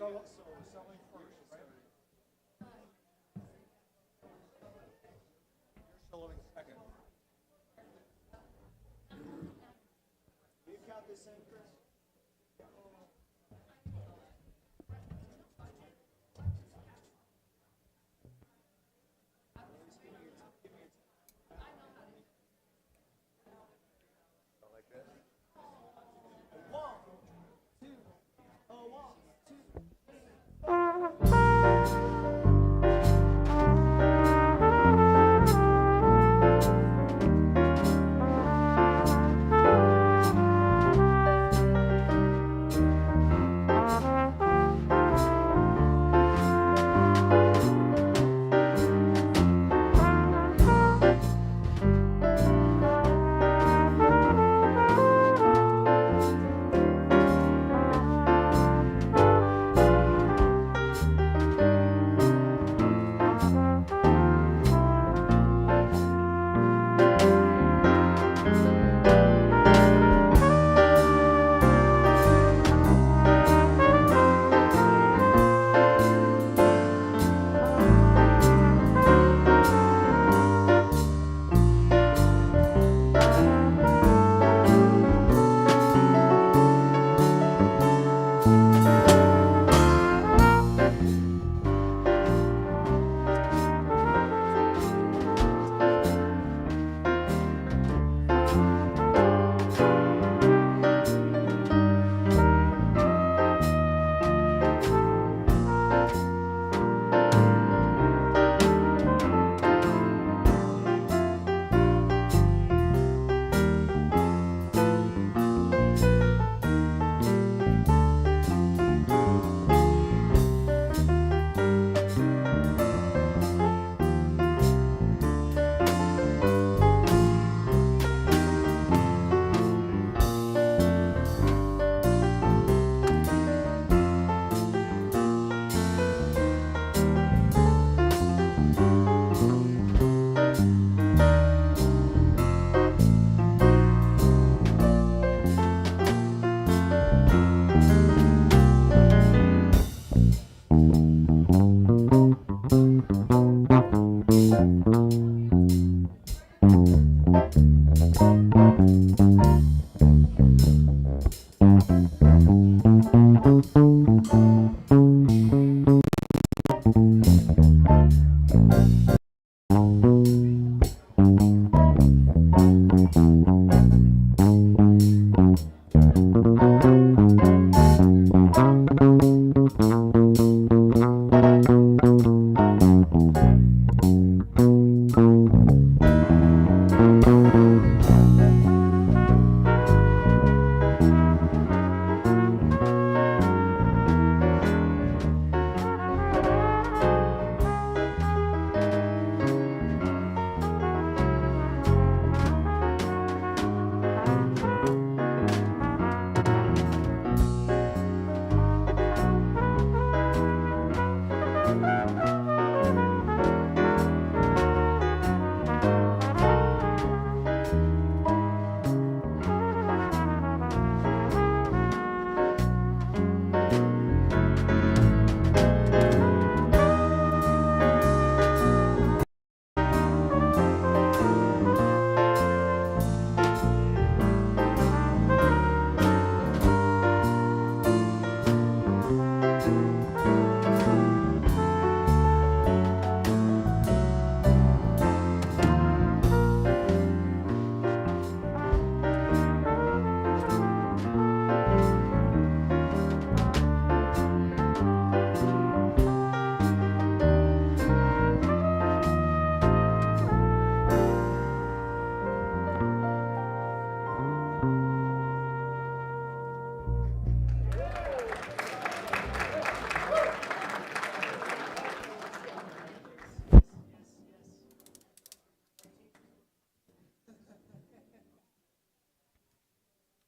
selling first, right? You're soloing second. You count this in, Chris?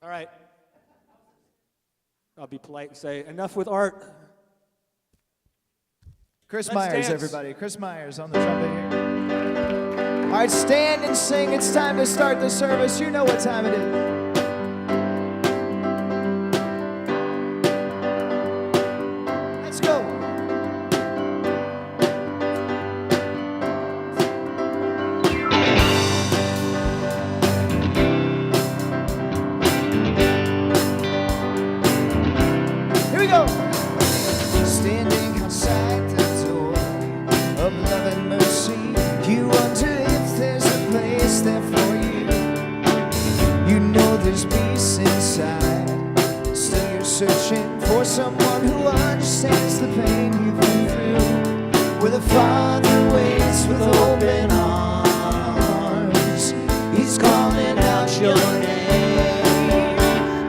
All right. I'll be polite and say, enough with art. Chris Let's Myers, dance. everybody. Chris Myers on the trumpet here. All right, stand and sing. It's time to start the service. You know what time it is. someone who understands the pain you've been through, where the Father waits with open arms. He's calling out your name.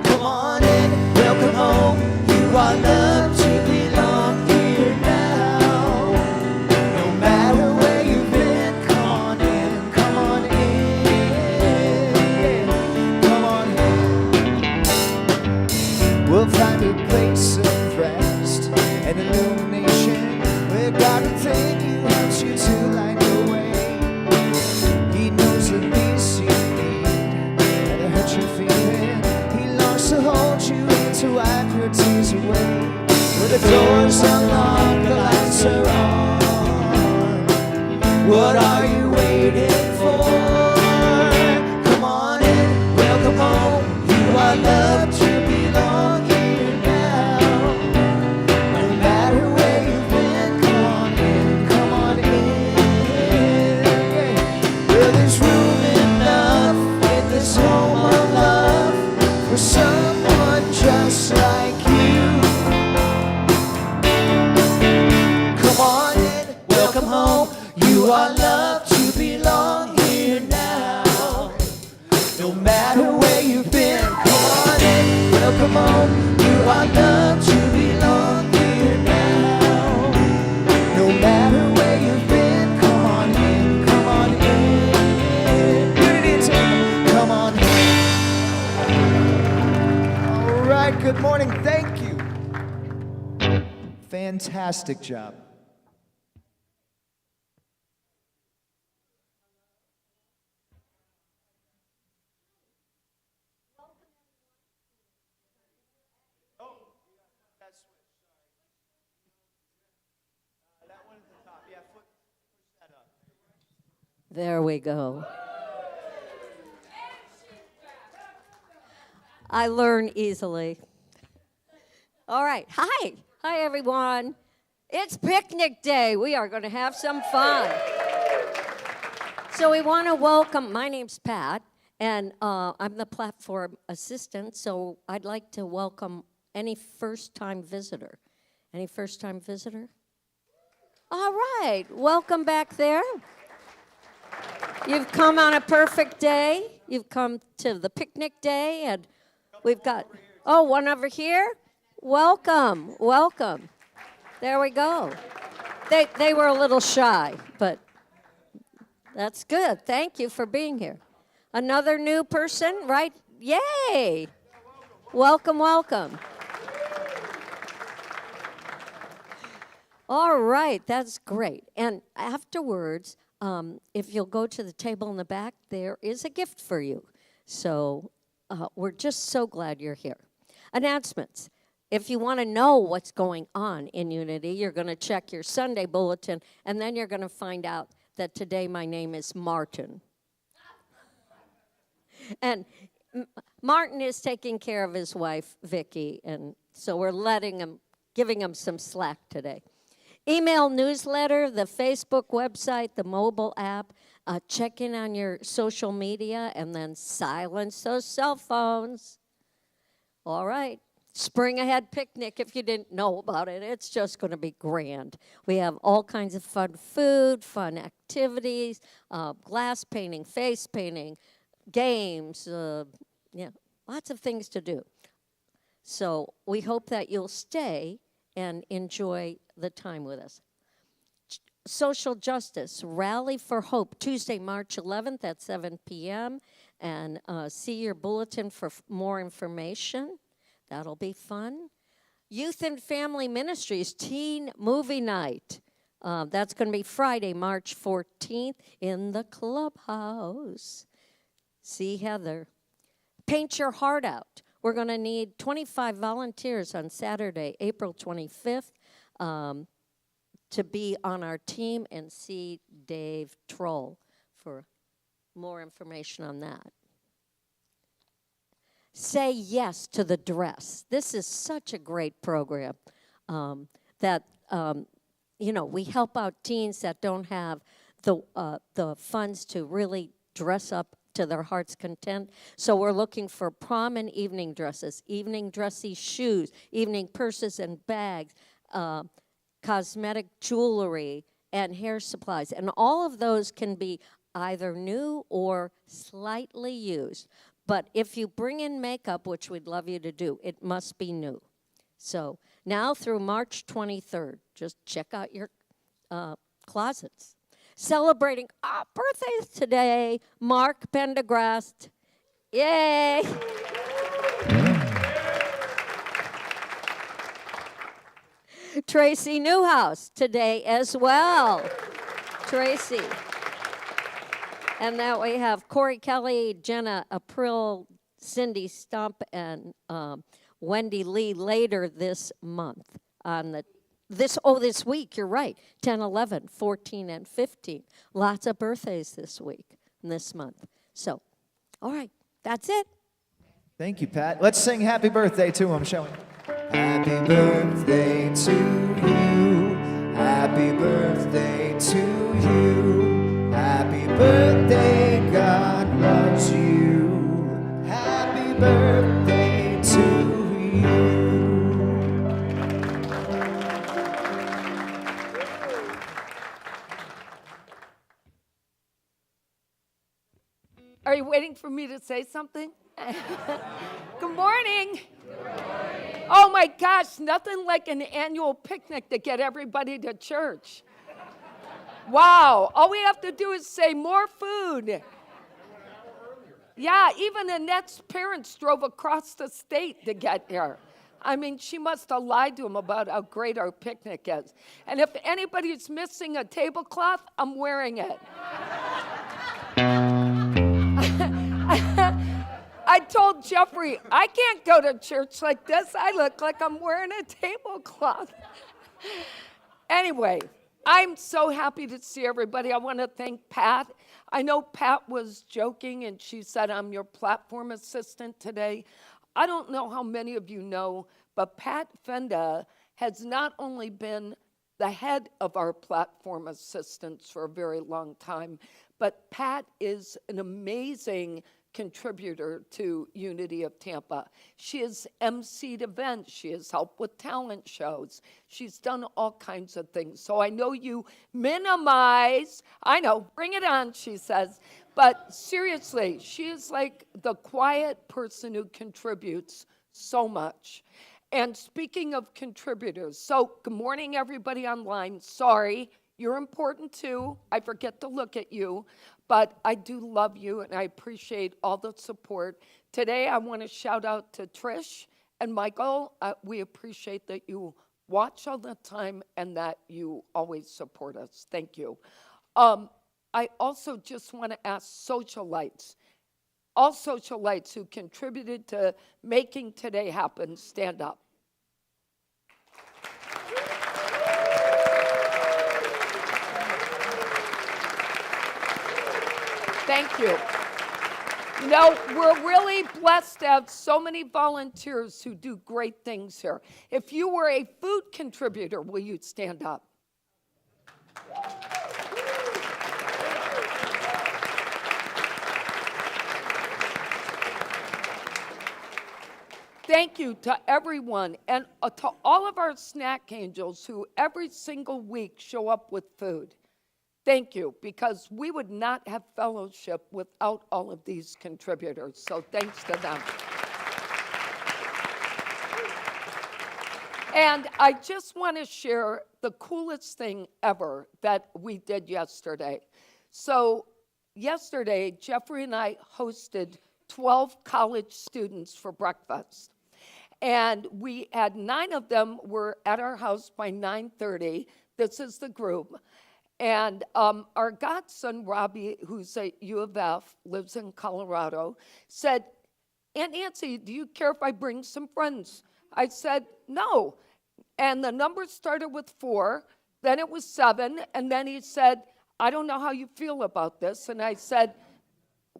Come on in, welcome home. You are loved to belong here now. No matter where you've been, come on in, come on in, come on in. We'll find a place of rest and illumination where God within you helps you to light the way. He knows the peace you need and the hurt you're feeling. He longs to hold you and to wipe your tears away. Where the doors unlocked, the lights are on. What are you waiting for? Come on in, welcome home. You are loved to belong here now. No matter where you've been, come on in, come on in. Well, there's room enough in this home of love for someone just like you. Come on in, welcome home. You are loved to belong here now. No matter where you've been, come on in, welcome home. You are loved to belong here now. No matter where you've been, come on in, come on in. Unity and Temple, come on in. All right, good morning, thank you. Fantastic job. There we go. I learn easily. All right. Hi. Hi, everyone. It's picnic day. We are going to have some fun. So we want to welcome, my name's Pat, and I'm the platform assistant, so I'd like to welcome any first-time visitor. Any first-time visitor? All right. Welcome back there. You've come on a perfect day. You've come to the picnic day, and we've got, one over here. Welcome, welcome. There we go. They were a little shy, but that's good. Thank you for being here. Another new person, right? Yay! Welcome, welcome. All right, that's great. And afterwards, if you'll go to the table in the back, there is a gift for you. So we're just so glad you're here. Announcements. If you want to know what's going on in Unity, you're going to check your Sunday bulletin, and then you're going to find out that today my name is Martin. And Martin is taking care of his wife, Vicky, and so we're giving him some slack today. Email newsletter, the Facebook website, the mobile app, check in on your social media, and then silence those cell phones. All right. Spring Ahead Picnic, if you didn't know about it, it's just going to be grand. We have all kinds of fun food, fun activities, glass painting, face painting, games, lots of things to do. So we hope that you'll stay and enjoy the time with us. Social Justice, Rally for Hope, Tuesday, March 11th at 7 p.m. And see your bulletin for more information. That'll be fun. Youth and Family Ministries, Teen Movie Night. That's going to be Friday, March 14th in the clubhouse. See Heather. Paint Your Heart Out. We're going to need 25 volunteers on Saturday, April 25th, to be on our team and see Dave Troll for more information on that. Say Yes to the Dress. This is such a great program that, we help out teens that don't have the funds to really dress up to their heart's content. So we're looking for prom and evening dresses, evening dressy shoes, evening purses and bags, cosmetic jewelry, and hair supplies. And all of those can be either new or slightly used. But if you bring in makeup, which we'd love you to do, it must be new. So now through March 23rd, just check out your closets. Celebrating birthdays today, Mark Pendergrast. Yay! Tracy Newhouse today as well. Tracy. And now we have Corey Kelly, Jenna April, Cindy Stump, and Wendy Lee later this month on this week, you're right, 10, 11, 14, and 15. Lots of birthdays this week and this month. So, all right, that's it. Thank you, Pat. Let's sing happy birthday to him, shall we? Happy birthday to you. Happy birthday to you. Happy birthday, God loves you. Happy birthday to you. Are you waiting for me to say something? Good morning. Oh my gosh, nothing like an annual picnic to get everybody to church. Wow, all we have to do is say more food. Yeah, even Annette's parents drove across the state to get here. I mean, she must have lied to him about how great our picnic is. And if anybody's missing a tablecloth, I'm wearing it. I told Jeffrey, I can't go to church like this. I look like I'm wearing a tablecloth. Anyway, I'm so happy to see everybody. I want to thank Pat. I know Pat was joking, and she said, I'm your platform assistant today. I don't know how many of you know, but Pat Fenda has not only been the head of our platform assistants for a very long time, but Pat is an amazing contributor to Unity of Tampa. She has emceed events. She has helped with talent shows. She's done all kinds of things. So I know you minimize, I know, bring it on, she says. But seriously, she is like the quiet person who contributes so much. And speaking of contributors, so good morning, everybody online. Sorry, you're important too. I forget to look at you. But I do love you, and I appreciate all the support. Today, I want to shout out to Trish and Michael. We appreciate that you watch all the time and that you always support us. Thank you. I also just want to ask socialites, all socialites who contributed to making today happen, stand up. Thank you. You know, we're really blessed to have so many volunteers who do great things here. If you were a food contributor, will you stand up? Thank you to everyone and to all of our snack angels who every single week show up with food. Thank you, because we would not have fellowship without all of these contributors, so thanks to them. And I just want to share the coolest thing ever that we did yesterday. So yesterday, Jeffrey and I hosted 12 college students for breakfast. And we had 9 of them were at our house by 9:30. This is the group. And our godson, Robbie, who's at U of F, lives in Colorado, said, Aunt Nancy, do you care if I bring some friends? I said, no. And the number started with 4, then it was 7, and then he said, I don't know how you feel about this. And I said,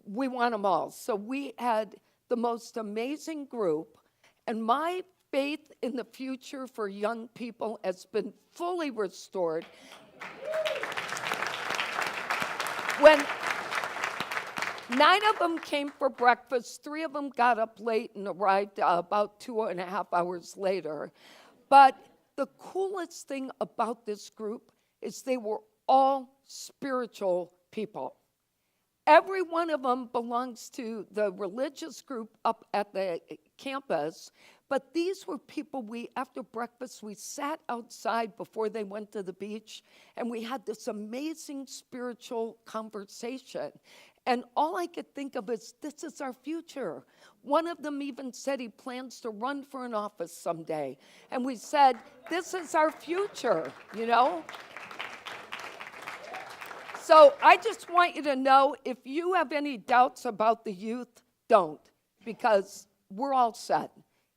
we want them all. So we had the most amazing group, and my faith in the future for young people has been fully restored. 9 of them came for breakfast. 3 of them got up late and arrived about 2.5 hours later. But the coolest thing about this group is they were all spiritual people. Every one of them belongs to the religious group up at the campus, but these were people after breakfast, we sat outside before they went to the beach, and we had this amazing spiritual conversation. And all I could think of is, this is our future. One of them even said he plans to run for an office someday. And we said, this is our future, you know? So I just want you to know, if you have any doubts about the youth, don't, because we're all set.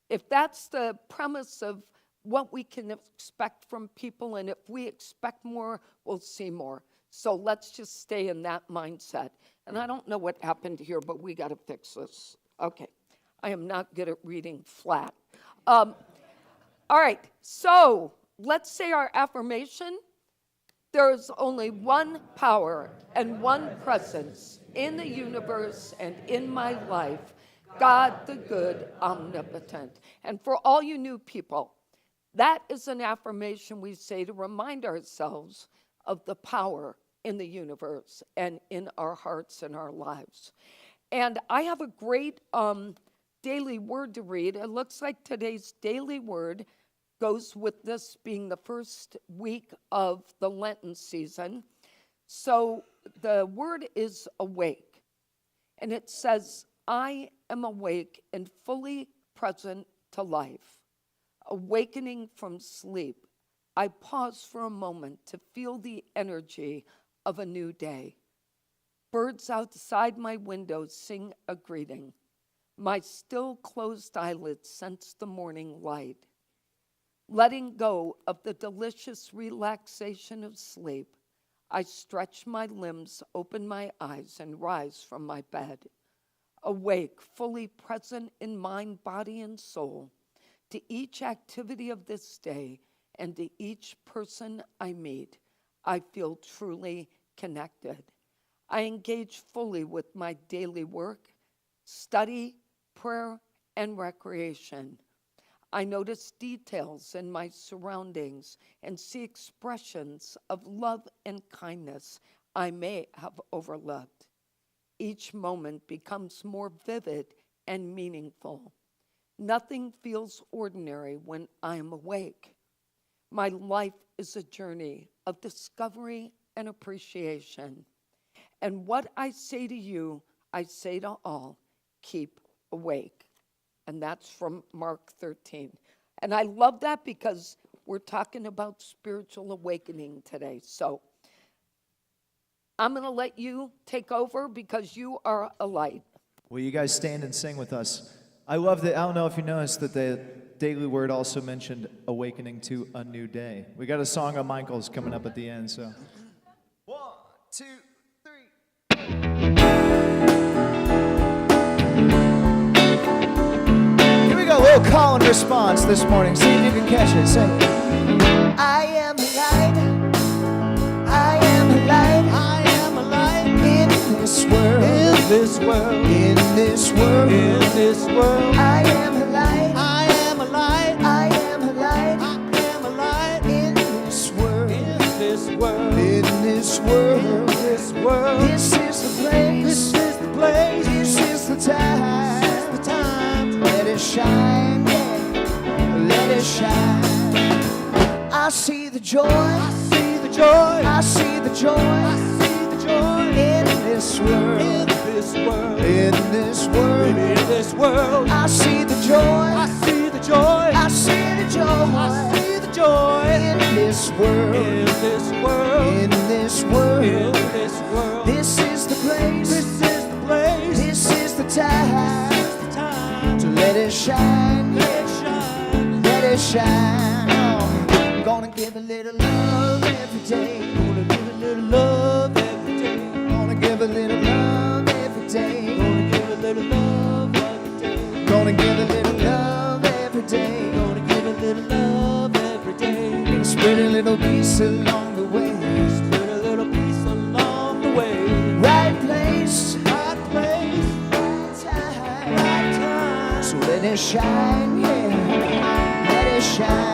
If that's the premise of what we can expect from people, and if we expect more, we'll see more. So let's just stay in that mindset. And I don't know what happened here, but we got to fix this. Okay, I am not good at reading flat. All right, so let's say our affirmation. There's only one power and one presence in the universe and in my life, God the good, omnipotent. And for all you new people, that is an affirmation we say to remind ourselves of the power in the universe and in our hearts and our lives. And I have a great daily word to read. It looks like today's daily word goes with this being the first week of the Lenten season. So the word is awake. And it says, I am awake and fully present to life. Awakening from sleep, I pause for a moment to feel the energy of a new day. Birds outside my window sing a greeting. My still closed eyelids sense the morning light. Letting go of the delicious relaxation of sleep, I stretch my limbs, open my eyes, and rise from my bed. Awake, fully present in mind, body, and soul, to each activity of this day and to each person I meet, I feel truly connected. I engage fully with my daily work, study, prayer, and recreation. I notice details in my surroundings and see expressions of love and kindness I may have overlooked. Each moment becomes more vivid and meaningful. Nothing feels ordinary when I am awake. My life is a journey of discovery and appreciation. And what I say to you, I say to all, keep awake. And that's from Mark 13. And I love that because we're talking about spiritual awakening today. So I'm going to let you take over because you are a light. Will you guys stand and sing with us? I love that. I don't know if you noticed that the daily word also mentioned awakening to a new day. We got a song of Michael's coming up at the end, so. 1, 2, 3. Here we go, a little call and response this morning. See if you can catch it. Say, I am a light. I am a light. I am a light in this world. In this world. In this world. In this world. I am a light. I am a light. I am a light. I am a light in this world. In this world. In this world. In this world. This is the place. This is the place. This is the time. This is the time. Let it shine. Yeah. Let it shine. I see the joy. I see the joy. I see the joy. I see the joy in this world. In this world. In this world. In this world. I see the joy. I see the joy. I see the joy. I see the joy in this world. In this world. In this world. In this world. This is the place. This is the place. This is the time. This is the time to let it shine. Let it shine. Let it shine. I'm gonna give a little love every day. Gonna give a little love every day. Gonna give a little love every day. Gonna give a little love every day. Gonna give a little love every day. Gonna give a little love every day. And spread a little peace along the way. Spread a little peace along the way. Right place, right place. shine, yeah. Let it shine.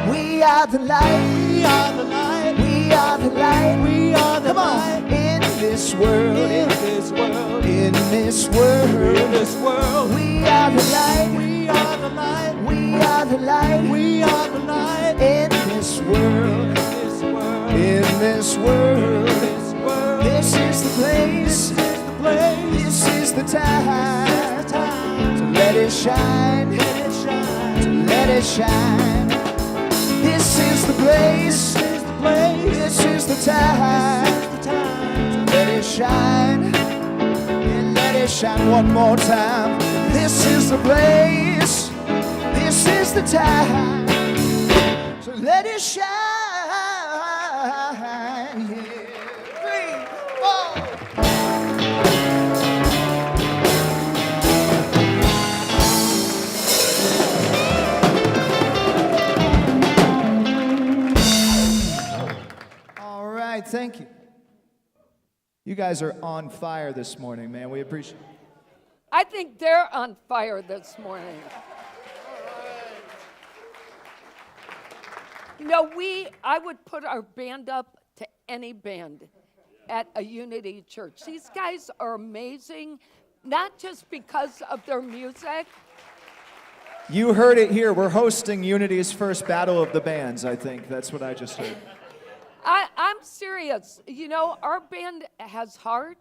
We are the light. We are the light. We are the light. We are the Come on. light. In this world. In this world. In this world. In this world. We are the light. We are the light. We are the light. We are the light. In this world. This world. In this world. This world. This is the place. This is the place. This is the time. The time. To let it shine. Let it shine. To let it shine. This is the place. This is the place. This is the time. This is the time. Let it shine. And let it shine one more time. This is the place. This is the time. So let it shine. Yeah. 3, 4. All right, thank you. You guys are on fire this morning, man. We appreciate it. I think they're on fire this morning. You know, I would put our band up to any band at a Unity church. These guys are amazing, not just because of their music. You heard it here. We're hosting Unity's first Battle of the Bands, I think. That's what I just heard. I'm serious. You know, our band has heart.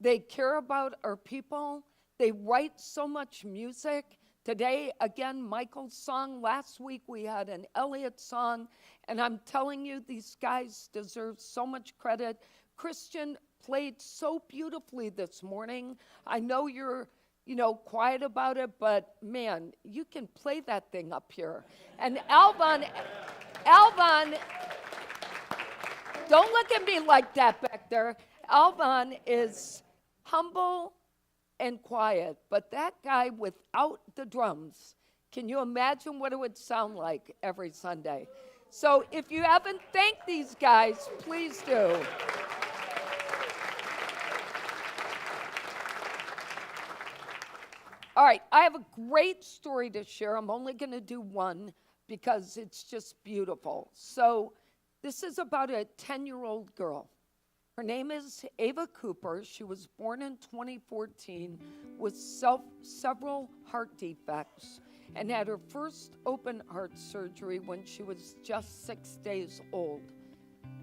They care about our people. They write so much music. Today, again, Michael's song. Last week, we had an Elliott song. And I'm telling you, these guys deserve so much credit. Christian played so beautifully this morning. I know you're, quiet about it, but man, you can play that thing up here. And Alvan, don't look at me like that back there. Alvan is humble and quiet, but that guy without the drums, can you imagine what it would sound like every Sunday? So if you haven't thanked these guys, please do. All right, I have a great story to share. I'm only going to do one because it's just beautiful. So this is about a 10-year-old girl. Her name is Ava Cooper. She was born in 2014 with several heart defects and had her first open heart surgery when she was just 6 days old.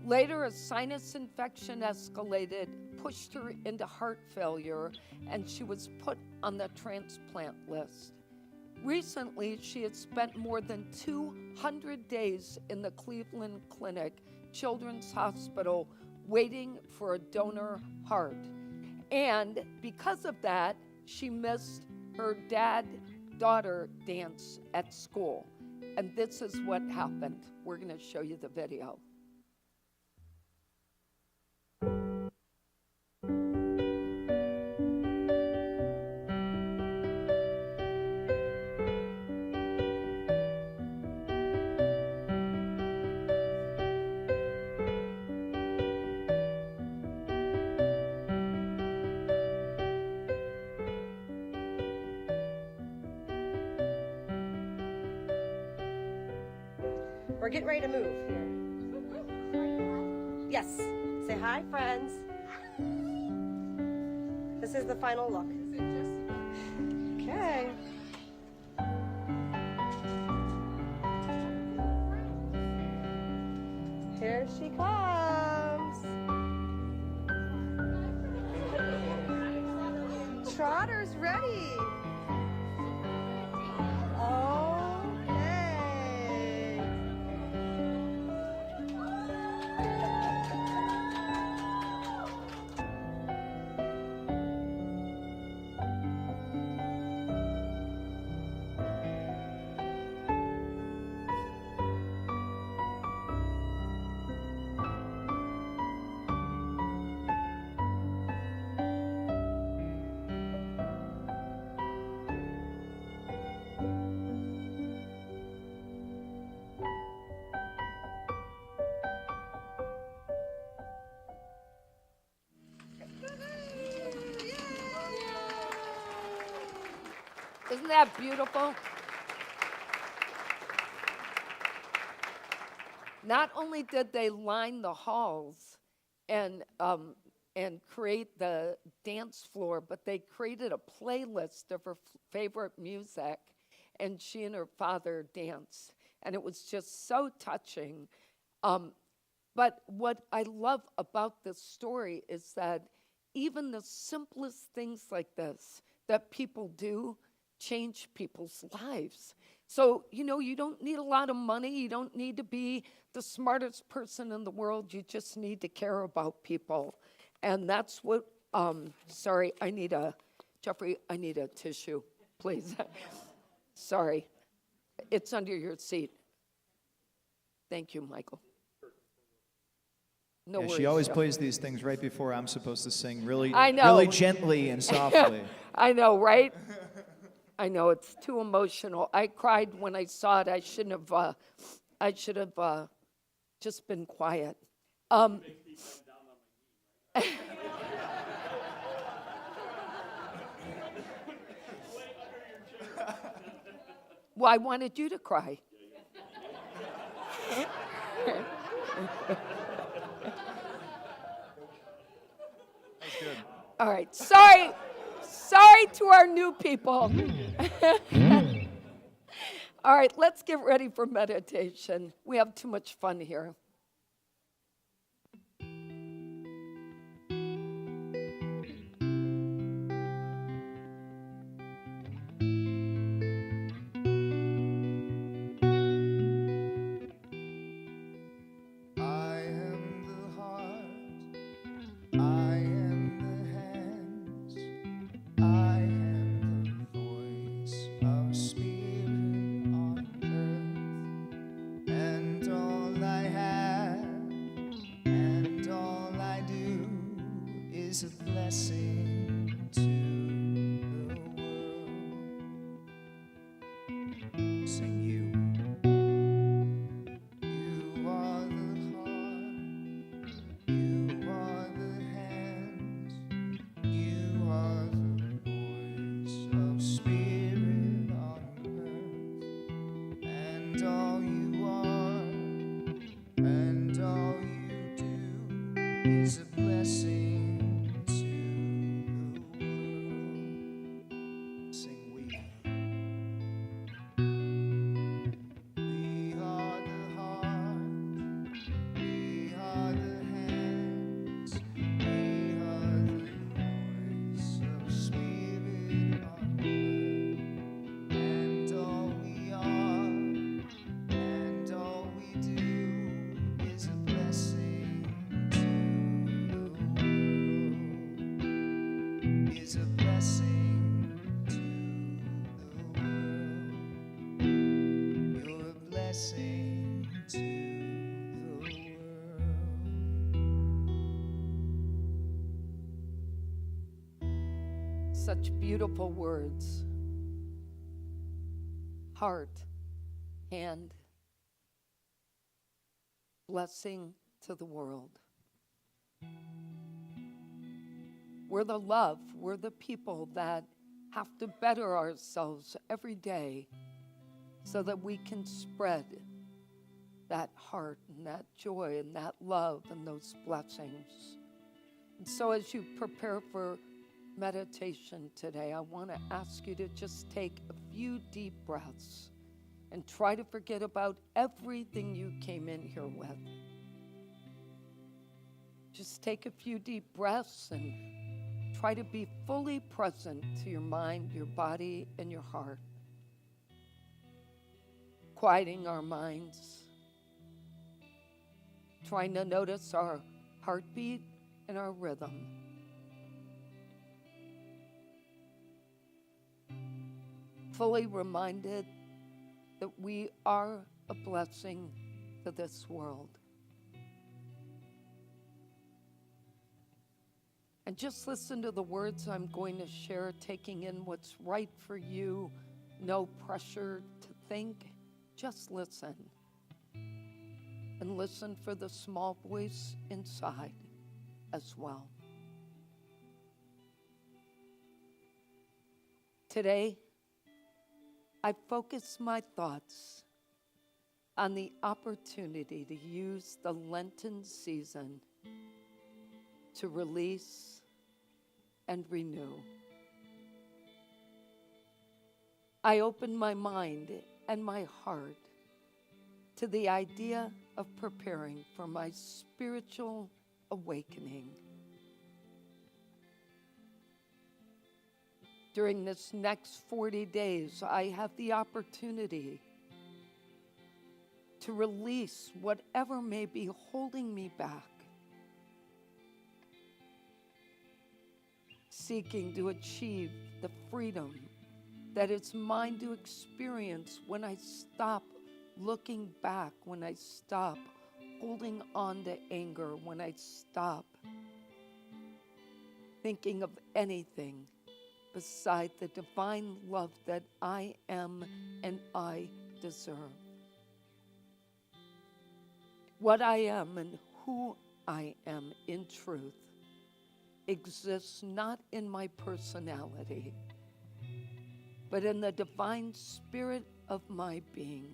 Later, a sinus infection escalated, pushed her into heart failure, and she was put on the transplant list. Recently, she had spent more than 200 days in the Cleveland Clinic Children's Hospital waiting for a donor heart. And because of that, she missed her dad-daughter dance at school. And this is what happened. We're going to show you the video. We're getting ready to move here. Yes. Say hi, friends. This is the final look. Okay. Here she comes. Trotter's ready. Okay. Isn't that beautiful? Not only did they line the halls and create the dance floor, but they created a playlist of her favorite music, and she and her father danced. And it was just so touching. But what I love about this story is that even the simplest things like this that people do change people's lives. So, you don't need a lot of money. You don't need to be the smartest person in the world. You just need to care about people. And that's what, sorry, Jeffrey, I need a tissue, please. Sorry, it's under your seat. Thank you, Michael. No worries. She always Jeffrey. plays these things right before I'm supposed to sing really, I know. really gently and softly. I know, right? I know, it's too emotional. I cried when I saw it. I should have just been quiet. Well, I wanted you to cry. That's good. All right, sorry to our new people. All right, let's get ready for meditation. We have too much fun here. I am the heart, I am the hands, I am the voice of spirit on earth, and all I have and all I do is a blessing to the world. Sing you. You are the heart, you are the hands, you are the voice of spirit on earth, and all you are, and all you do is a blessing to the world. Sing we. We are the heart, we are the hands, we are the voice of spirit on earth, and all we are, and all we do is a blessing to the world, is a blessing to the world. You're a blessing to the world. Such beautiful words. Heart, hand, blessing to the world. We're the love, we're the people that have to better ourselves every day so that we can spread that heart and that joy and that love and those blessings. And so as you prepare for meditation today, I want to ask you to just take a few deep breaths and try to forget about everything you came in here with. Just take a few deep breaths and try to be fully present to your mind, your body, and your heart. Quieting our minds. Trying to notice our heartbeat and our rhythm. Fully reminded that we are a blessing to this world. And just listen to the words I'm going to share, taking in what's right for you. No pressure to think, just listen. And listen for the small voice inside as well. Today, I focus my thoughts on the opportunity to use the Lenten season to release and renew. I open my mind and my heart to the idea of preparing for my spiritual awakening. During this next 40 days, I have the opportunity to release whatever may be holding me back, seeking to achieve the freedom that it's mine to experience when I stop looking back, when I stop holding on to anger, when I stop thinking of anything beside the divine love that I am and I deserve. What I am and who I am in truth exists not in my personality, but in the divine spirit of my being.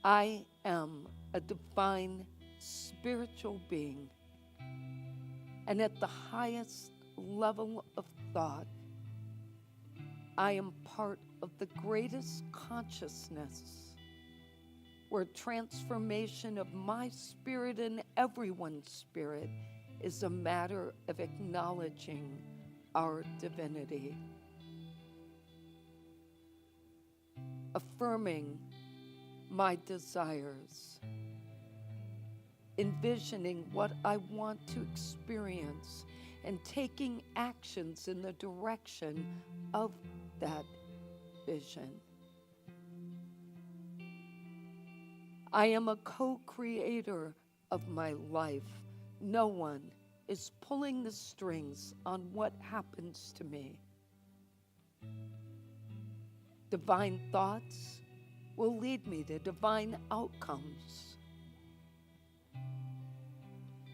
I am a divine spiritual being, and at the highest level of thought, I am part of the greatest consciousness, where transformation of my spirit and everyone's spirit is a matter of acknowledging our divinity, affirming my desires, envisioning what I want to experience, and taking actions in the direction of that vision. I am a co-creator of my life. No one is pulling the strings on what happens to me. Divine thoughts will lead me to divine outcomes.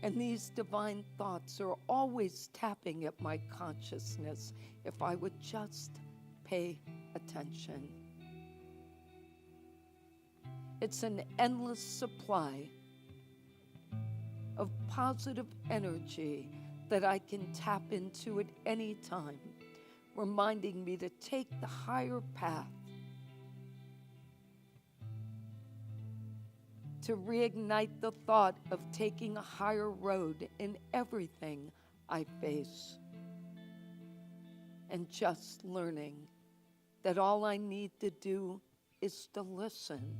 And these divine thoughts are always tapping at my consciousness if I would just pay attention. It's an endless supply of positive energy that I can tap into at any time, reminding me to take the higher path, to reignite the thought of taking a higher road in everything I face, and just learning that all I need to do is to listen,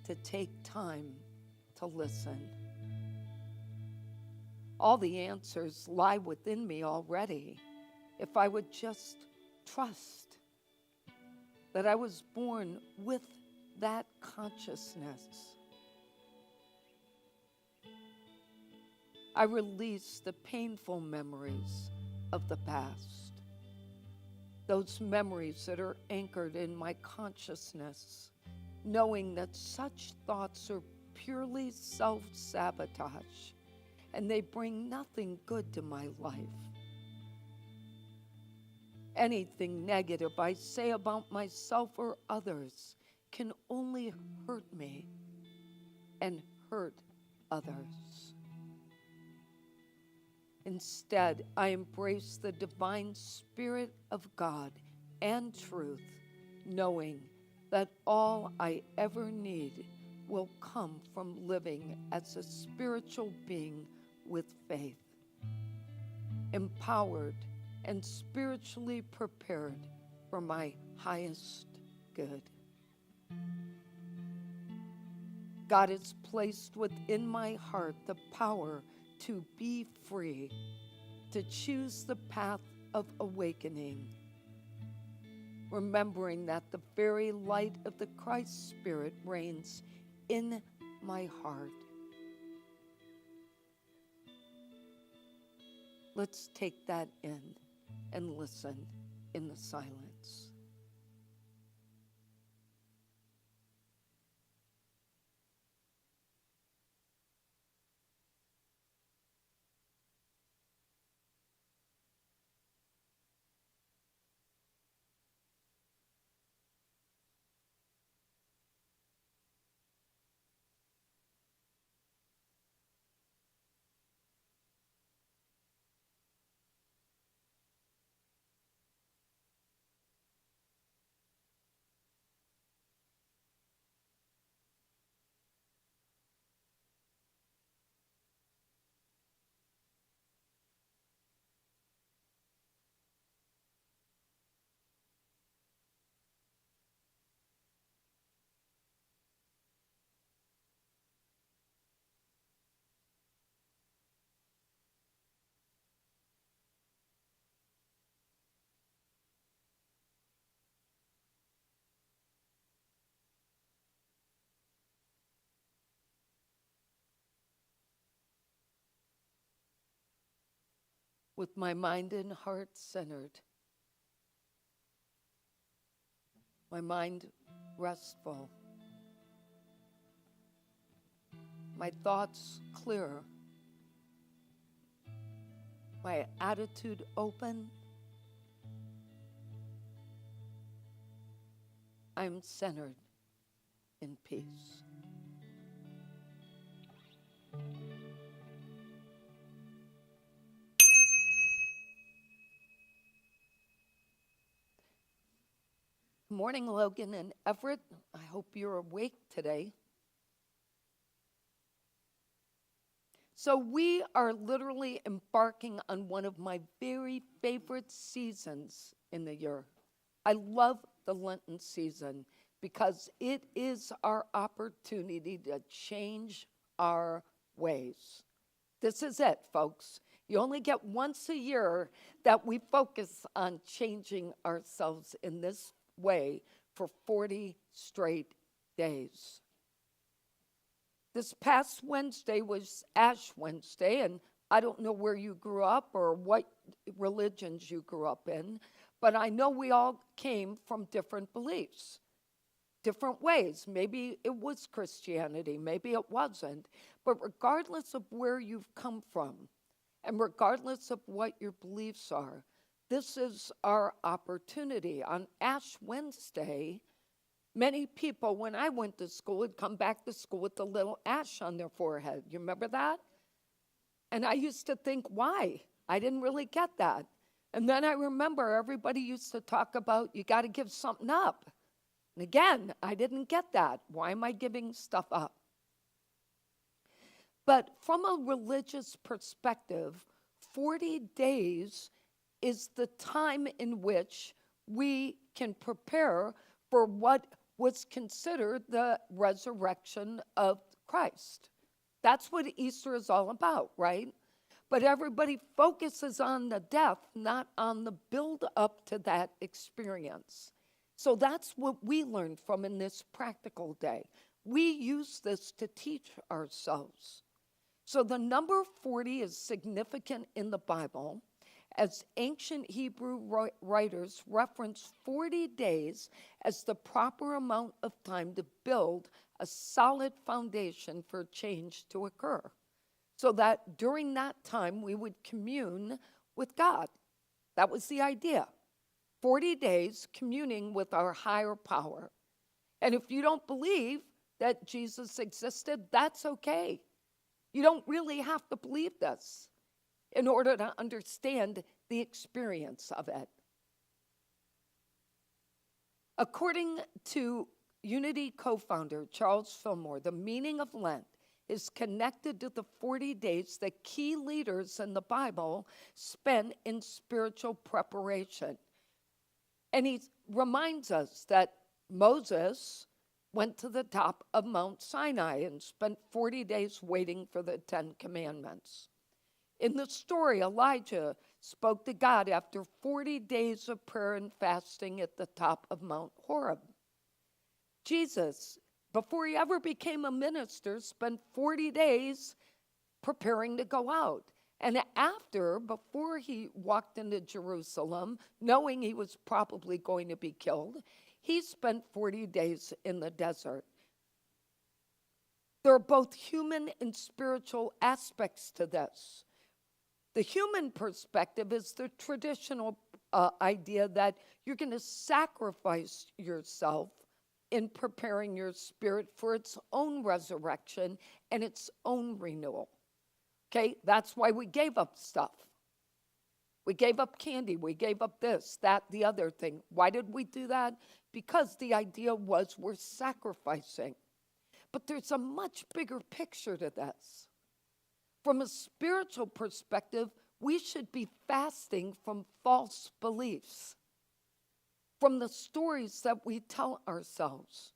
to take time to listen. All the answers lie within me already, if I would just trust that I was born with that consciousness. I release the painful memories of the past, those memories that are anchored in my consciousness, knowing that such thoughts are purely self-sabotage, and they bring nothing good to my life. Anything negative I say about myself or others can only hurt me and hurt others. Instead, I embrace the divine spirit of God and truth, knowing that all I ever need will come from living as a spiritual being with faith, empowered and spiritually prepared for my highest good. God has placed within my heart the power to be free, to choose the path of awakening, remembering that the very light of the Christ Spirit reigns in my heart. Let's take that in and listen in the silence. with my mind and heart centered, my mind restful, my thoughts clear, my attitude open, I'm centered in peace. Good morning, Logan and Everett. I hope you're awake today. So we are literally embarking on one of my very favorite seasons in the year. I love the Lenten season because it is our opportunity to change our ways. This is it, folks. You only get once a year that we focus on changing ourselves in this way for 40 straight days. This past Wednesday was Ash Wednesday, and I don't know where you grew up or what religions you grew up in, but I know we all came from different beliefs, different ways. Maybe it was Christianity, maybe it wasn't, but regardless of where you've come from, and regardless of what your beliefs are, this is our opportunity. On Ash Wednesday, many people, when I went to school, would come back to school with a little ash on their forehead. You remember that? And I used to think, why? I didn't really get that. And then I remember everybody used to talk about, you got to give something up. And again, I didn't get that. Why am I giving stuff up? But from a religious perspective, 40 days is the time in which we can prepare for what was considered the resurrection of Christ. That's what Easter is all about, right? But everybody focuses on the death, not on the build up to that experience. So that's what we learned from in this practical day. We use this to teach ourselves. So the number 40 is significant in the Bible, as ancient Hebrew writers reference 40 days as the proper amount of time to build a solid foundation for change to occur, so that during that time we would commune with God. That was the idea. 40 days communing with our higher power. And if you don't believe that Jesus existed, that's okay. You don't really have to believe this in order to understand the experience of it. According to Unity co-founder Charles Fillmore, the meaning of Lent is connected to the 40 days that key leaders in the Bible spent in spiritual preparation. And he reminds us that Moses went to the top of Mount Sinai and spent 40 days waiting for the 10 Commandments. In the story, Elijah spoke to God after 40 days of prayer and fasting at the top of Mount Horeb. Jesus, before he ever became a minister, spent 40 days preparing to go out. And before he walked into Jerusalem, knowing he was probably going to be killed, he spent 40 days in the desert. There are both human and spiritual aspects to this. The human perspective is the traditional idea that you're going to sacrifice yourself in preparing your spirit for its own resurrection and its own renewal. Okay, that's why we gave up stuff. We gave up candy, we gave up this, that, the other thing. Why did we do that? Because the idea was we're sacrificing. But there's a much bigger picture to this. From a spiritual perspective, we should be fasting from false beliefs, from the stories that we tell ourselves,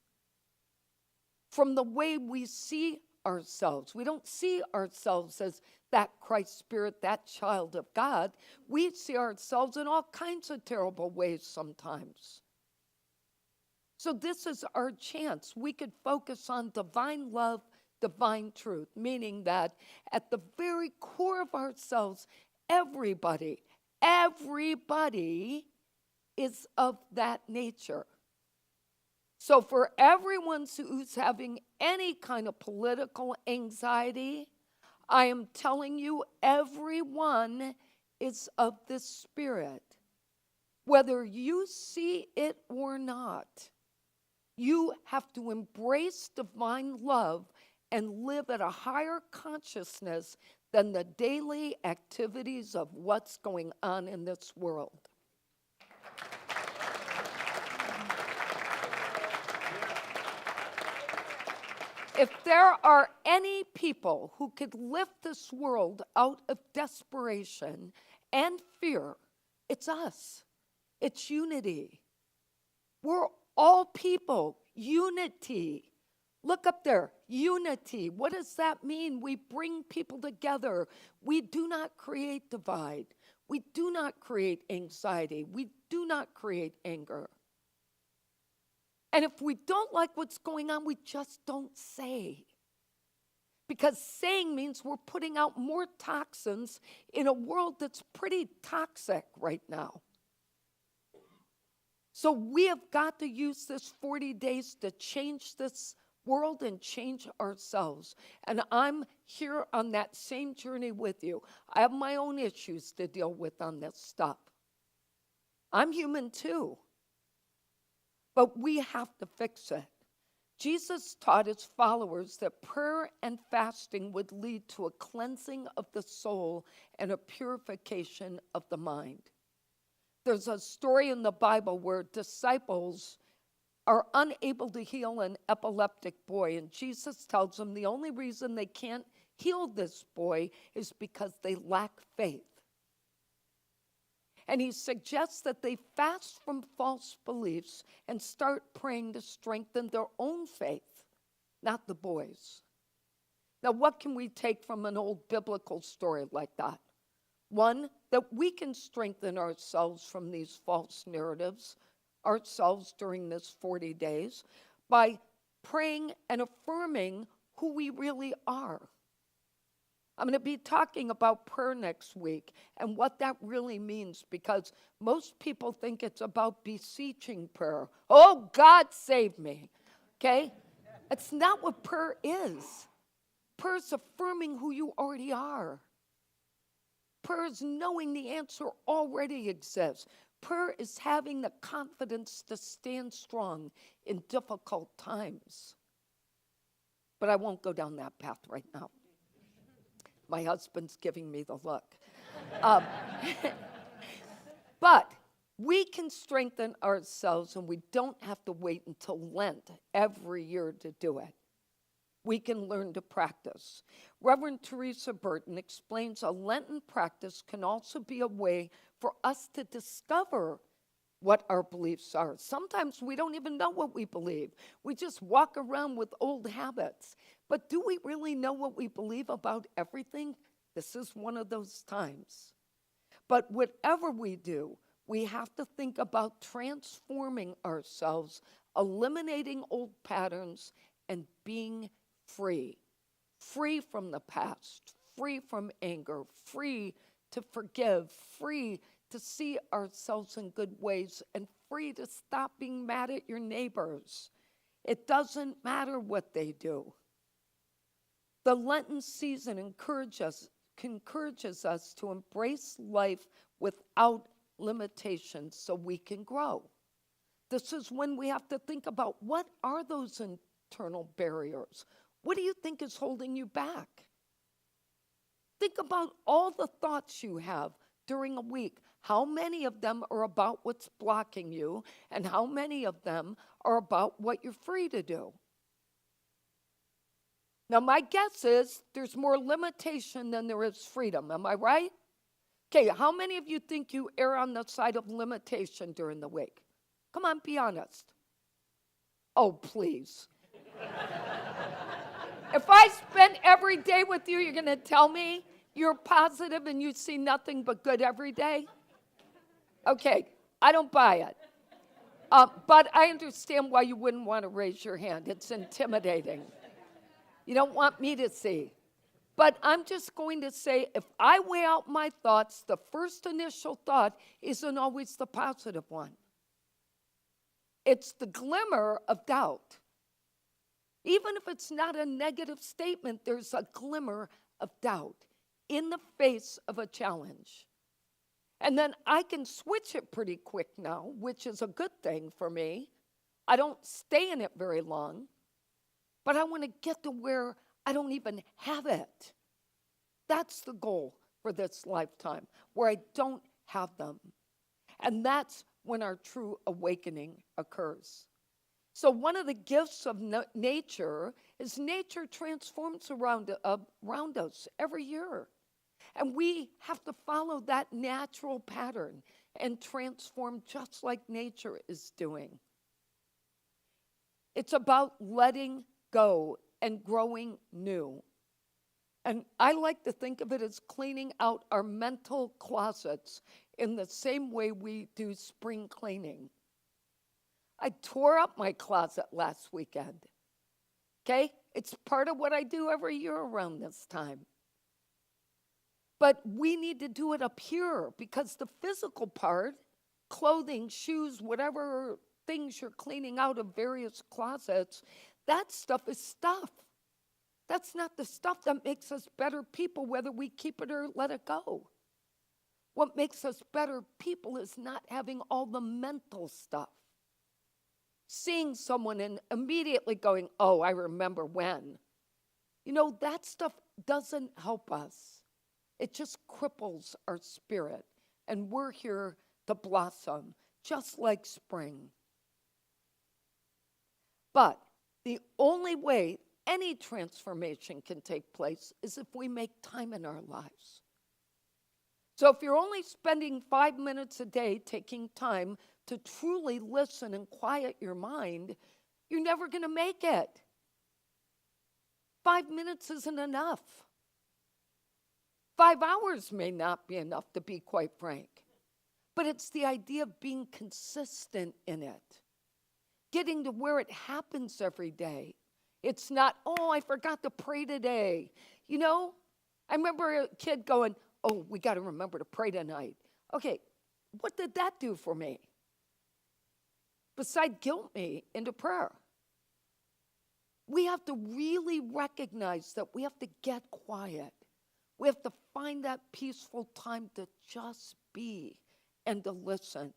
from the way we see ourselves. We don't see ourselves as that Christ spirit, that child of God. We see ourselves in all kinds of terrible ways sometimes. So this is our chance. We could focus on divine love, divine truth, meaning that at the very core of ourselves, everybody is of that nature. So for everyone who's having any kind of political anxiety, I am telling you, everyone is of this spirit. Whether you see it or not, you have to embrace divine love and live at a higher consciousness than the daily activities of what's going on in this world. If there are any people who could lift this world out of desperation and fear, it's us. It's unity. We're all people. Unity. Look up there. Unity. What does that mean? We bring people together. We do not create divide. We do not create anxiety. We do not create anger. And if we don't like what's going on, we just don't say. Because saying means we're putting out more toxins in a world that's pretty toxic right now. So we have got to use this 40 days to change this world and change ourselves. And I'm here on that same journey with you. I have my own issues to deal with on this stuff. I'm human too. But we have to fix it. Jesus taught his followers that prayer and fasting would lead to a cleansing of the soul and a purification of the mind. There's a story in the Bible where disciples are unable to heal an epileptic boy, and Jesus tells them the only reason they can't heal this boy is because they lack faith. And he suggests that they fast from false beliefs and start praying to strengthen their own faith, not the boys. Now, what can we take from an old biblical story like that? One, that we can strengthen ourselves from these false narratives, ourselves during this 40 days, by praying and affirming who we really are. I'm going to be talking about prayer next week and what that really means, because most people think it's about beseeching prayer. Oh, God, save me. Okay? It's not what prayer is. Prayer is affirming who you already are. Prayer is knowing the answer already exists. Prayer is having the confidence to stand strong in difficult times. But I won't go down that path right now. My husband's giving me the look. But we can strengthen ourselves, and we don't have to wait until Lent every year to do it. We can learn to practice. Reverend Teresa Burton explains a Lenten practice can also be a way for us to discover what our beliefs are. Sometimes we don't even know what we believe. We just walk around with old habits. But do we really know what we believe about everything? This is one of those times. But whatever we do, we have to think about transforming ourselves, eliminating old patterns, and being free. Free from the past, free from anger, free to forgive, free to see ourselves in good ways, and free to stop being mad at your neighbors. It doesn't matter what they do. The Lenten season encourages us to embrace life without limitations so we can grow. This is when we have to think about, what are those internal barriers? What do you think is holding you back? Think about all the thoughts you have during a week. How many of them are about what's blocking you, and how many of them are about what you're free to do? Now, my guess is there's more limitation than there is freedom. Am I right? Okay, how many of you think you err on the side of limitation during the week? Come on, be honest. Oh, please. If I spent every day with you, you're going to tell me you're positive and you see nothing but good every day? Okay, I don't buy it. But I understand why you wouldn't want to raise your hand. It's intimidating. You don't want me to see. But I'm just going to say, if I weigh out my thoughts, the first initial thought isn't always the positive one. It's the glimmer of doubt. Even if it's not a negative statement, there's a glimmer of doubt in the face of a challenge. And then I can switch it pretty quick now, which is a good thing for me. I don't stay in it very long, but I want to get to where I don't even have it. That's the goal for this lifetime, where I don't have them. And that's when our true awakening occurs. So one of the gifts of nature is nature transforms around us every year. And we have to follow that natural pattern and transform just like nature is doing. It's about letting go and growing new. And I like to think of it as cleaning out our mental closets in the same way we do spring cleaning. I tore up my closet last weekend. Okay? It's part of what I do every year around this time. But we need to do it up here because the physical part, clothing, shoes, whatever things you're cleaning out of various closets, that stuff is stuff. That's not the stuff that makes us better people, whether we keep it or let it go. What makes us better people is not having all the mental stuff. Seeing someone and immediately going, oh, I remember when. You know, that stuff doesn't help us. It just cripples our spirit. And we're here to blossom, just like spring. But the only way any transformation can take place is if we make time in our lives. So if you're only spending 5 minutes a day taking time to truly listen and quiet your mind, you're never going to make it. 5 minutes isn't enough. 5 hours may not be enough, to be quite frank. But it's the idea of being consistent in it. Getting to where it happens every day. It's not, oh, I forgot to pray today. You know, I remember a kid going, oh, we got to remember to pray tonight. Okay, what did that do for me? Besides guilt me into prayer. We have to really recognize that we have to get quiet. We have to find that peaceful time to just be and to listen.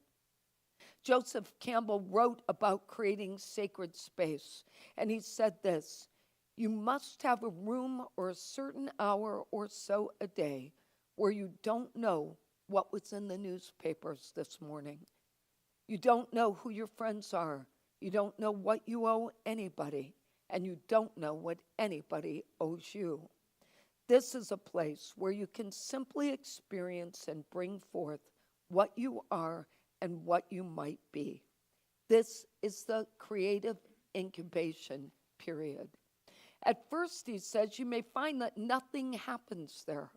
Joseph Campbell wrote about creating sacred space, and he said this: you must have a room or a certain hour or so a day where you don't know what was in the newspapers this morning. You don't know who your friends are. You don't know what you owe anybody, and you don't know what anybody owes you. This is a place where you can simply experience and bring forth what you are and what you might be. This is the creative incubation period. At first, he says, you may find that nothing happens there.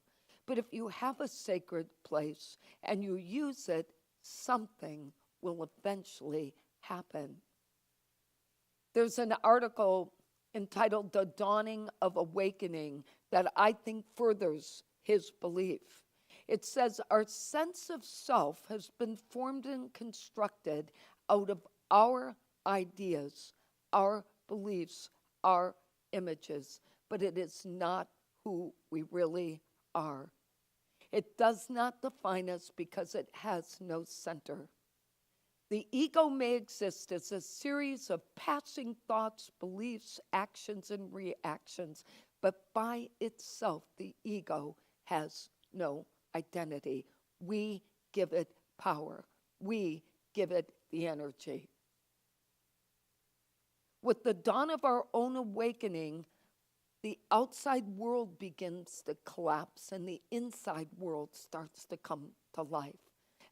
But if you have a sacred place and you use it, something will eventually happen. There's an article entitled The Dawning of Awakening that I think furthers his belief. It says, our sense of self has been formed and constructed out of our ideas, our beliefs, our images, but it is not who we really are. It does not define us because it has no center. The ego may exist as a series of passing thoughts, beliefs, actions, and reactions, but by itself, the ego has no identity. We give it power. We give it the energy. With the dawn of our own awakening, the outside world begins to collapse and the inside world starts to come to life.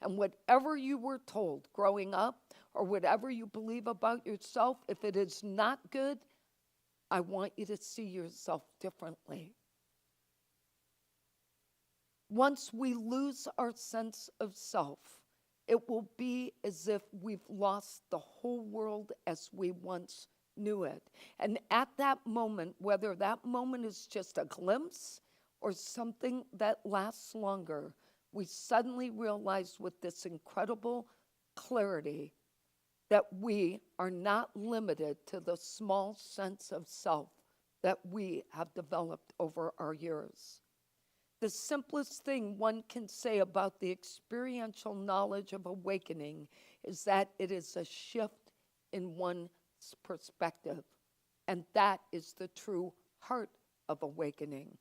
And whatever you were told growing up or whatever you believe about yourself, if it is not good, I want you to see yourself differently. Once we lose our sense of self, it will be as if we've lost the whole world as we once knew it. And at that moment, whether that moment is just a glimpse or something that lasts longer, we suddenly realize with this incredible clarity that we are not limited to the small sense of self that we have developed over our years. The simplest thing one can say about the experiential knowledge of awakening is that it is a shift in one's perspective, and that is the true heart of awakening.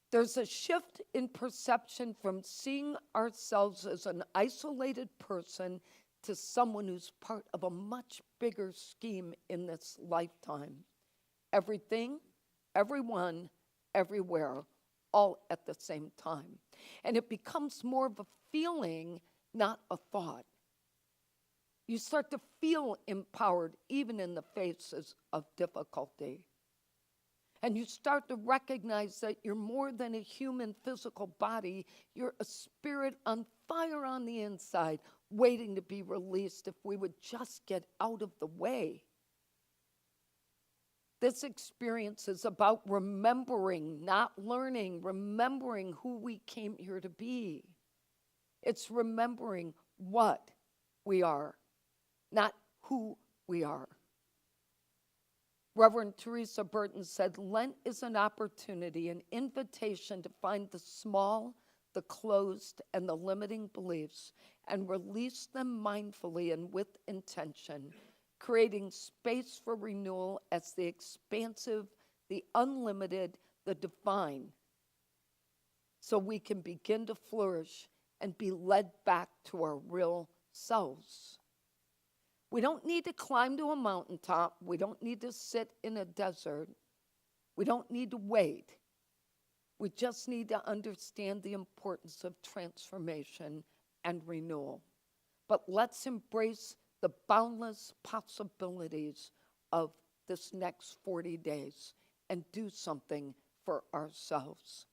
There's a shift in perception from seeing ourselves as an isolated person to someone who's part of a much bigger scheme in this lifetime. Everything, everyone, everywhere, all at the same time. And it becomes more of a feeling, not a thought. You start to feel empowered even in the faces of difficulty. And you start to recognize that you're more than a human physical body. You're a spirit on fire on the inside, waiting to be released if we would just get out of the way. This experience is about remembering, not learning, remembering who we came here to be. It's remembering what we are, not who we are. Reverend Teresa Burton said, Lent is an opportunity, an invitation to find the small, the closed, and the limiting beliefs and release them mindfully and with intention, creating space for renewal as the expansive, the unlimited, the divine, so we can begin to flourish and be led back to our real selves. We don't need to climb to a mountaintop. We don't need to sit in a desert. We don't need to wait. We just need to understand the importance of transformation and renewal. But let's embrace the boundless possibilities of this next 40 days and do something for ourselves.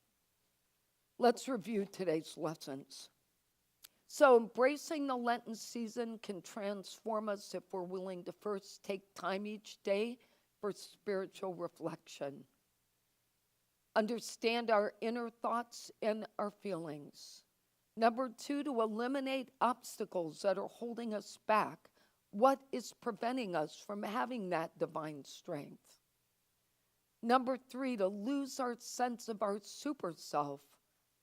Let's review today's lessons. So embracing the Lenten season can transform us if we're willing to first take time each day for spiritual reflection. Understand our inner thoughts and our feelings. Number 2, to eliminate obstacles that are holding us back. What is preventing us from having that divine strength? Number 3, to lose our sense of our super self.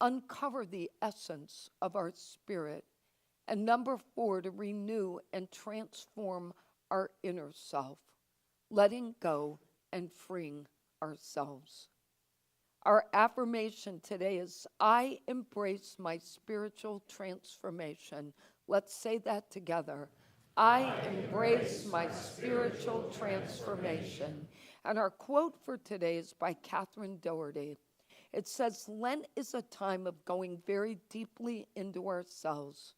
Uncover the essence of our spirit. And number 4, to renew and transform our inner self, letting go and freeing ourselves. Our affirmation today is, I embrace my spiritual transformation. Let's say that together. I embrace my spiritual transformation. And our quote for today is by Catherine Doherty. It says, Lent is a time of going very deeply into ourselves.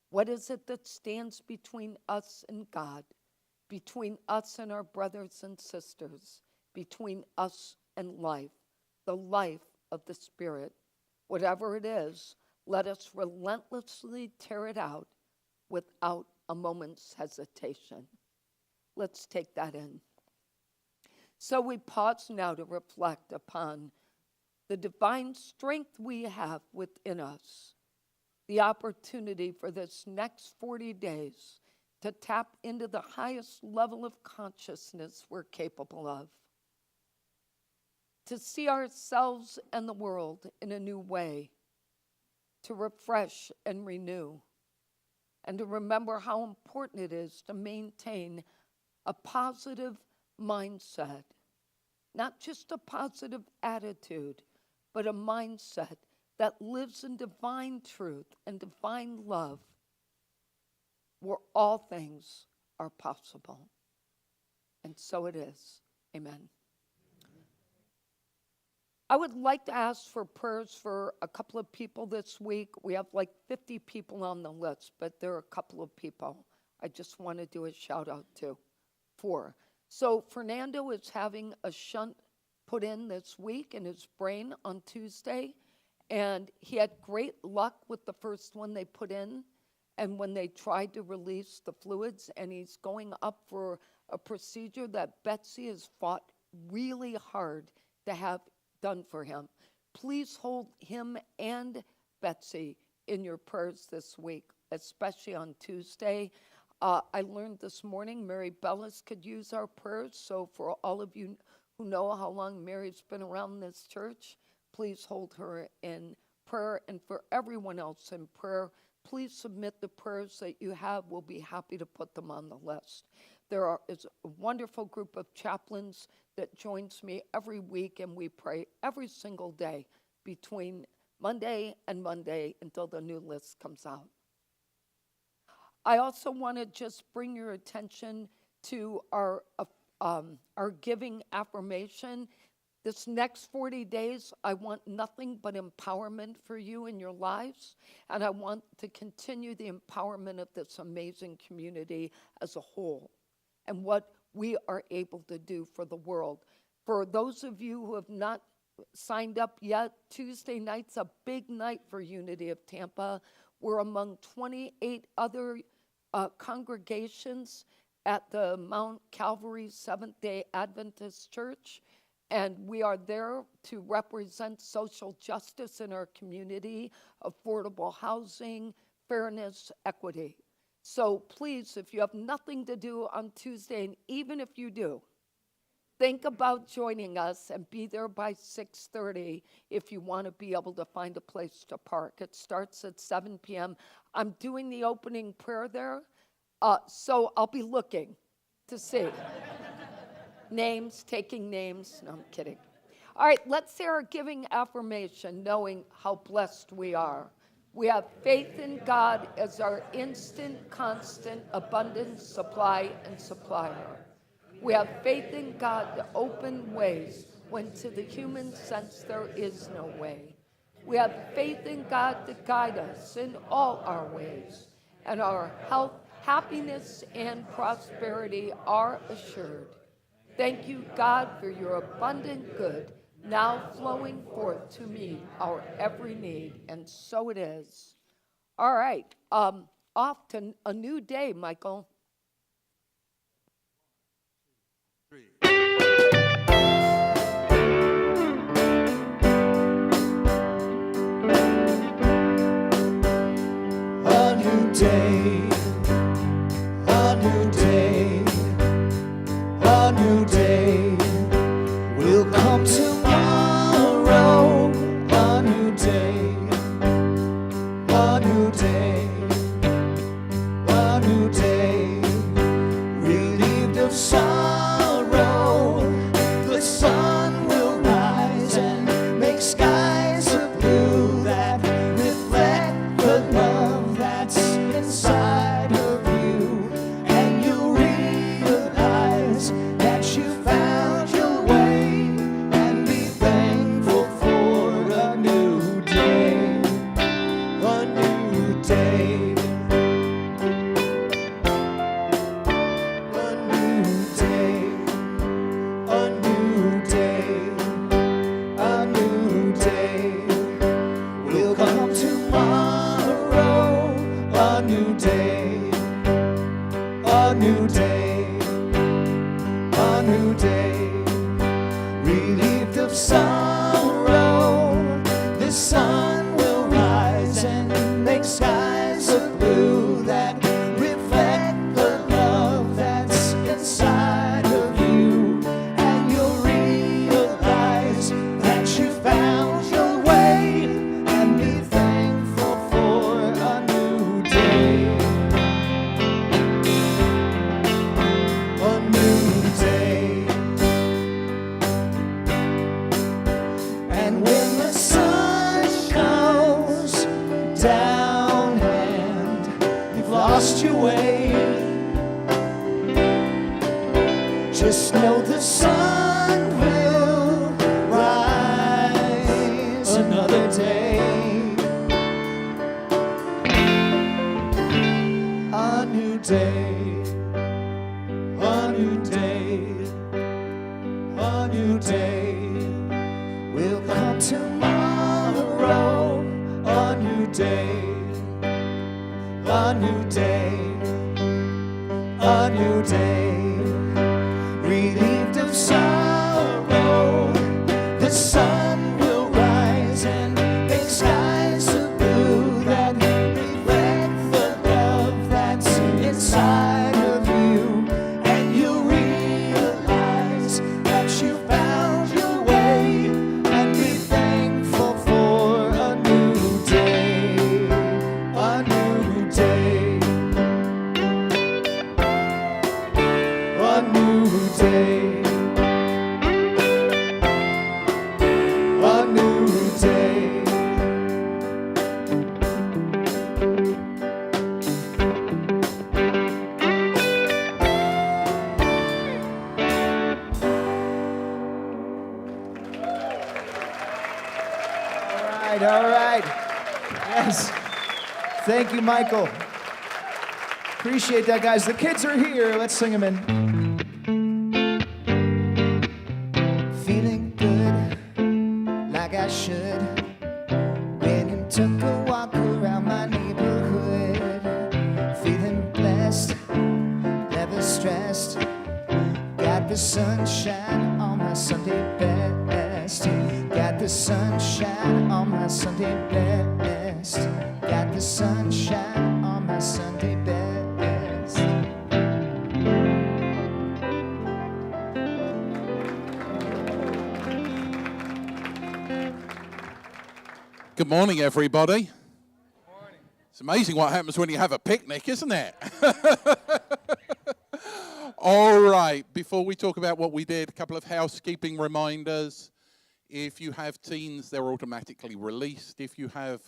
What is it that stands between us and God, between us and our brothers and sisters, between us and life, the life of the Spirit? Whatever it is, let us relentlessly tear it out without a moment's hesitation. Let's take that in. So we pause now to reflect upon the divine strength we have within us, the opportunity for this next 40 days to tap into the highest level of consciousness we're capable of, to see ourselves and the world in a new way, to refresh and renew, and to remember how important it is to maintain a positive mindset, not just a positive attitude, but a mindset that lives in divine truth and divine love, where all things are possible. And so it is. Amen. I would like to ask for prayers for a couple of people this week. We have like 50 people on the list, but there are a couple of people I just want to do a shout out to. 4. So Fernando is having a shunt put in this week in his brain on Tuesday, and he had great luck with the first one they put in, and when they tried to release the fluids, and he's going up for a procedure that Betsy has fought really hard to have done for him. Please hold him and Betsy in your prayers this week, especially on Tuesday. I learned this morning Mary Bellis could use our prayers, so for all of you who know how long Mary's been around this church, please hold her in prayer, and for everyone else in prayer, please submit the prayers that you have. We'll be happy to put them on the list. There is a wonderful group of chaplains that joins me every week, and we pray every single day between Monday and Monday until the new list comes out. I also want to just bring your attention to our giving affirmation. This next 40 days, I want nothing but empowerment for you in your lives, and I want to continue the empowerment of this amazing community as a whole and what we are able to do for the world. For those of you who have not signed up yet, Tuesday night's a big night for Unity of Tampa. We're among 28 other congregations at the Mount Calvary Seventh-day Adventist Church, and we are there to represent social justice in our community, affordable housing, fairness, equity. So please, if you have nothing to do on Tuesday, and even if you do, think about joining us and be there by 6:30 if you want to be able to find a place to park. It starts at 7 p.m. I'm doing the opening prayer there, so I'll be looking to see. Names, taking names. No, I'm kidding. All right, let's say our giving affirmation, knowing how blessed we are. We have faith in God as our instant, constant, abundant supply and supplier. We have faith in God to open ways when to the human sense there is no way. We have faith in God to guide us in all our ways, and our health, happiness, and prosperity are assured. Thank you, God, for your abundant good, now flowing forth to meet our every need, and so it is. All right, off to a new day, Michael. A new day, a new day, a new day will come tomorrow. A new day, a new day, a new day, relieved of sorrow. The sun will rise and make skies of blue that reflect the love that's inside of you, and you'll realize that you found your way, and be thankful for a new day, a new day, a new day, a new day, a new day will come tomorrow. A new day, a new day, a new day, relieved of sorrow. The sun will rise and make skies of blue that reflect the love that's inside of you, and you'll realize that you found your way, and be thankful for a new day, a new day. And when the sun comes down and you've lost your way, just know the sun will rise another day. A new day, a new day, a new day will come tomorrow. A new day, a new day, a new day, relieved of sorrow. The sun right, all right. Yes. Thank you, Michael. Appreciate that, guys. The kids are here. Let's sing them in. Feeling good, like I should. Went and took a walk around my neighborhood. Feeling blessed, never stressed. Got the sunshine on my Sunday best. Got the sunshine on my Sunday best. Got the sunshine on my Sunday best. Good morning, everybody. Morning. It's amazing what happens when you have a picnic, isn't it? All right, before we talk about what we did, a couple of housekeeping reminders. If you have teens, they're automatically released. If you have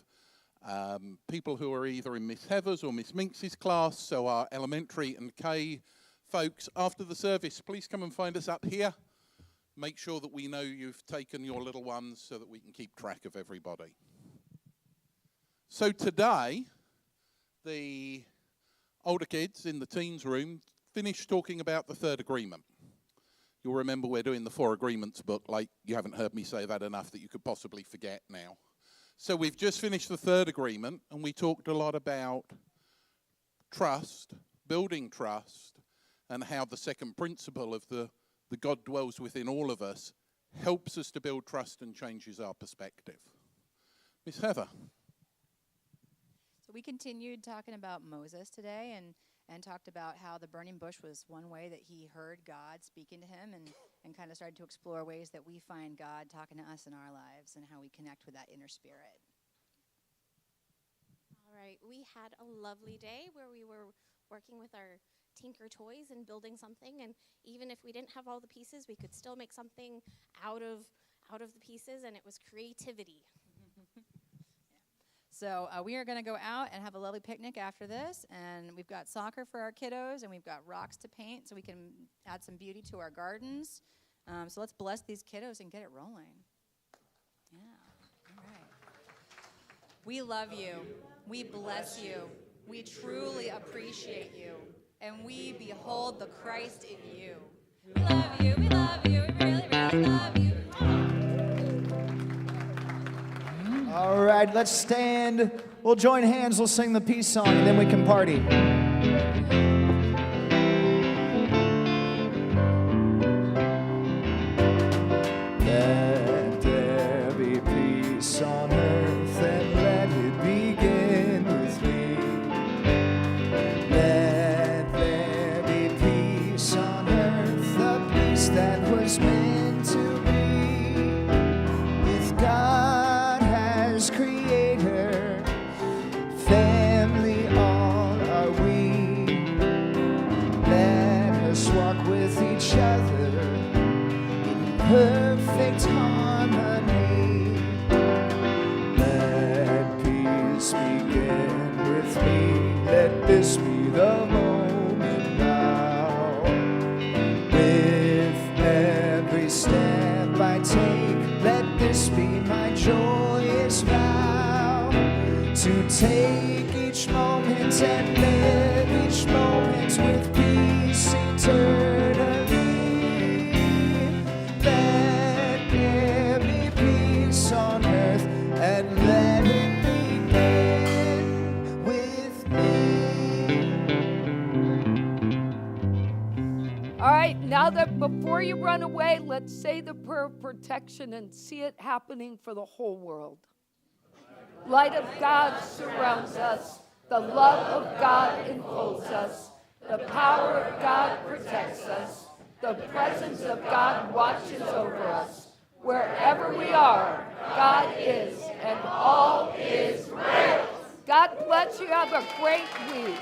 people who are either in Miss Heather's or Miss Minx's class, so our elementary and K folks, after the service, please come and find us up here. Make sure that we know you've taken your little ones so that we can keep track of everybody. So today, the older kids in the teens room finished talking about the third agreement. You'll remember we're doing the 4 agreements book, like you haven't heard me say that enough that you could possibly forget now. So we've just finished the third agreement, and we talked a lot about trust, building trust, and how the second principle of the God dwells within all of us helps us to build trust and changes our perspective. Miss Heather. So we continued talking about Moses today and talked about how the burning bush was one way that he heard God speaking to him and kind of started to explore ways that we find God talking to us in our lives and how we connect with that inner spirit. All right, we had a lovely day where we were working with our Tinker toys and building something, and even if we didn't have all the pieces, we could still make something out of the pieces, and it was creativity. So we are going to go out and have a lovely picnic after this, and we've got soccer for our kiddos, and we've got rocks to paint so we can add some beauty to our gardens. So let's bless these kiddos and get it rolling. Yeah, all right. We love you. We bless you. We truly appreciate you, and we behold the Christ in you. We love you. We love you. We really, really love you. All right, let's stand. We'll join hands. We'll sing the peace song, and then we can party. Let there be peace on earth, and let it begin with me. Let there be peace on earth, the peace that was meant to be with God as Creator. Family, all are we. Let us walk with each other in perfect harmony. Let peace begin with me. Let this be the moment now. With every step I take, let this be my joyous vow. To take each moment and live each moment with peace eternally. Let there be peace on earth, and let it begin with me. All right, now that before you run away, let's say the prayer of protection and see it happening for the whole world. Light of God surrounds us. The love of God enfolds us. The power of God protects us. The presence of God watches over us. Wherever we are, God is, and all is great. God bless you. Have a great week.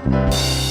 Bye.